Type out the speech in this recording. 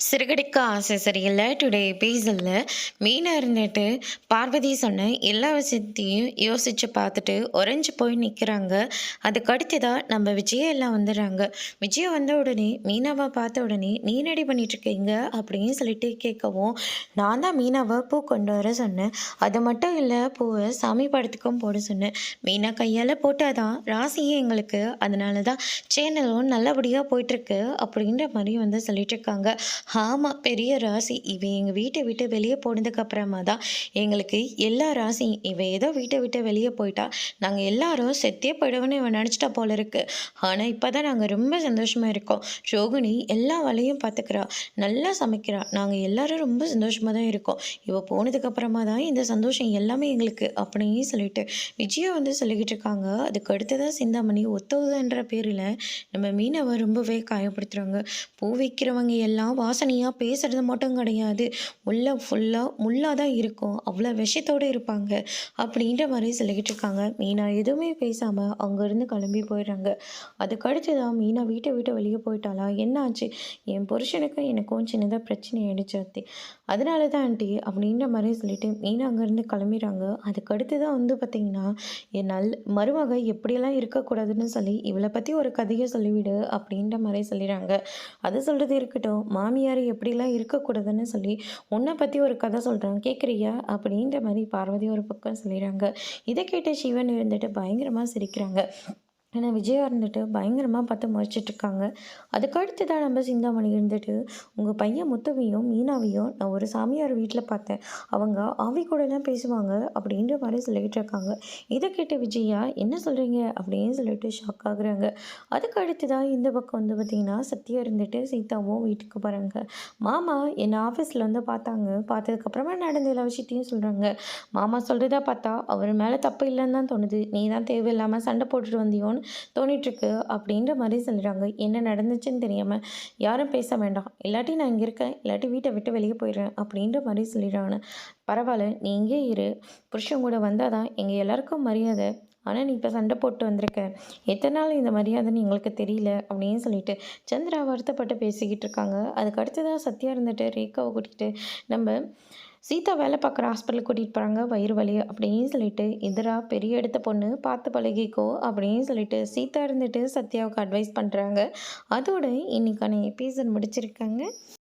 சிறுகடிக்க ஆசை சரியில்ல. டுடே எபிசோட்ல மீனா இருந்துட்டு பார்வதி சொன்ன எல்லா விஷயத்தையும் யோசிச்சு பார்த்துட்டு உறைஞ்சு போய் நிற்கிறாங்க. அதுக்கு அடுத்ததா நம்ம விஜயா எல்லாம் வந்துடுறாங்க. விஜயா வந்த உடனே மீனாவை பார்த்த உடனே நீ ரெடி பண்ணிட்டு இருக்கீங்க அப்படின்னு சொல்லிட்டு கேட்கவும், நான் தான் மீனாவை பூ கொண்டு வர சொன்னேன். அது மட்டும் இல்லை, பூவை சாமி படத்துக்கும் போட சொன்னேன். மீனா கையால் போட்டாதான் ராசியே எங்களுக்கு, அதனால தான் சேனலும் நல்லபடியாக போயிட்டுருக்கு அப்படின்ற மாதிரி வந்து சொல்லிட்டு இருக்காங்க. ஆமாம், பெரிய ராசி இவ. எங்கள் வீட்டை விட்டு வெளியே போனதுக்கு அப்புறமா தான் எங்களுக்கு எல்லா ராசியும், இவ ஏதோ வீட்டை விட்டு வெளியே போயிட்டா நாங்கள் எல்லாரும் செத்தே போயிடுவோன்னு இவன் நினச்சிட்டா போல இருக்கு. ஆனால் இப்போ தான் நாங்கள் ரொம்ப சந்தோஷமாக இருக்கோம். ரோகிணி எல்லா வேலையும் பார்த்துக்கிறா, நல்லா சமைக்கிறா, நாங்கள் எல்லாரும் ரொம்ப சந்தோஷமாக தான் இருக்கோம். இவ போனதுக்கு அப்புறமா தான் இந்த சந்தோஷம் எல்லாமே எங்களுக்கு அப்படின்னு சொல்லிட்டு விஜயா வந்து சொல்லிக்கிட்டு இருக்காங்க. அதுக்கு அடுத்ததான் சிந்தாமணி ஒத்தவுதன்ற பேரில் நம்ம மீனவை ரொம்பவே காயப்படுத்துகிறாங்க. பூ வைக்கிறவங்க எல்லாம் வாசனையாக பேசுகிறது மட்டும் கிடையாது, உள்ள ஃபுல்லாக முள்ளாக தான் இருக்கும், அவ்வளோ விஷத்தோடு இருப்பாங்க அப்படின்ற மாதிரி சொல்லிக்கிட்டு இருக்காங்க. மீனா எதுவுமே பேசாமல் அங்கேருந்து கிளம்பி போயிடுறாங்க. அதுக்கடுத்து தான் மீனா வீட்டை விட்டு வெளியே போயிட்டாளா, என்ன ஆச்சு, என் புருஷனுக்கும் எனக்கும் சின்னதாக பிரச்சனை ஆயிடுச்சு அத்தி, அதனால தான் ஆண்டி அப்படின்ற மாதிரி சொல்லிட்டு மீனா அங்கேருந்து கிளம்பிடுறாங்க. அதுக்கடுத்து தான் வந்து பார்த்திங்கன்னா, என் மருமக எப்படியெல்லாம் இருக்கக்கூடாதுன்னு சொல்லி இவளை பற்றி ஒரு கதையை சொல்லிவிடு அப்படின்ற மாதிரி சொல்லிடுறாங்க. அது சொல்கிறது இருக்கட்டும், மாமியார் எப்படிலாம் இருக்கக்கூடாதுன்னு சொல்லி உன்னை பற்றி ஒரு கதை சொல்கிறேன் கேட்குறியா அப்படின்ற மாதிரி பார்வதி ஒரு பக்கம் சொல்லிடுறாங்க. இதை கேட்ட சிவன் இருந்துட்டு பயங்கரமாக சிரிக்கிறாங்க. ஆனால் விஜயா இருந்துட்டு பயங்கரமாக பார்த்து முறைச்சிட்ருக்காங்க. அதுக்கடுத்து தான் நம்ம சிந்தாமணி இருந்துட்டு, உங்கள் பையன் முத்துவையும் மீனாவையும் நான் ஒரு சாமியார் வீட்டில் பார்த்தேன், அவங்க ஆவி கூடலாம் பேசுவாங்க அப்படின்ற மாதிரி சொல்லிக்கிட்டு இருக்காங்க. இதை கேட்ட விஜயா என்ன சொல்கிறீங்க அப்படின்னு சொல்லிட்டு ஷாக் ஆகுறாங்க. அதுக்கு அடுத்து தான் இந்த பக்கம் வந்து பார்த்திங்கன்னா சத்யா இருந்துட்டு சீதாவும் வீட்டுக்கு போகிறாங்க. மாமா என்னை ஆஃபீஸில் வந்து பார்த்தாங்க, பார்த்ததுக்கப்புறமா நடந்த எல்லா விஷயத்தையும் சொல்கிறாங்க. மாமா சொல்கிறதா பார்த்தா அவர் மேலே தப்பு இல்லைன்னு தான் தோணுது, நீ தான் தேவையில்லாமல் சண்டை போட்டுட்டு வந்தியோன்னு தோணிட்டுருக்கு அப்படின்ற மாதிரி சொல்லிடுறாங்க. என்ன நடந்துச்சுன்னு தெரியாமல் யாரும் பேச வேண்டாம், இல்லாட்டி நான் இங்கே இருக்கேன், இல்லாட்டி வீட்டை விட்டு வெளியே போயிடுறேன் அப்படின்ற மாதிரி சொல்லிடுறாங்க. பரவாயில்ல, நீ இங்கே இரு, புருஷன் கூட வந்தால் தான் எங்கள் எல்லாருக்கும் மரியாதை, ஆனால் நீ இப்போ சண்டை போட்டு வந்திருக்க, எத்தனை நாள் இந்த மரியாதைன்னு எங்களுக்கு தெரியல அப்படின்னு சொல்லிட்டு சந்திரா வருத்தப்பட்டு பேசிக்கிட்டு இருக்காங்க. அதுக்கு அடுத்ததாக சத்யா இருந்துட்டு ரேகாவை கூட்டிகிட்டு நம்ம சீதா வேலை பார்க்குற ஹாஸ்பிட்டலுக்கு கூட்டிகிட்டு போகிறாங்க. வயிறு வலி அப்படின்னு சொல்லிட்டு, எதிரா பெரிய எடுத்த பொண்ணு பார்த்து பழகிக்கோ அப்படின்னு சொல்லிட்டு சீதா இருந்துட்டு சத்யாவுக்கு அட்வைஸ் பண்ணுறாங்க. அதோட இன்னைக்கான எபிசோட் முடிச்சிருக்காங்க.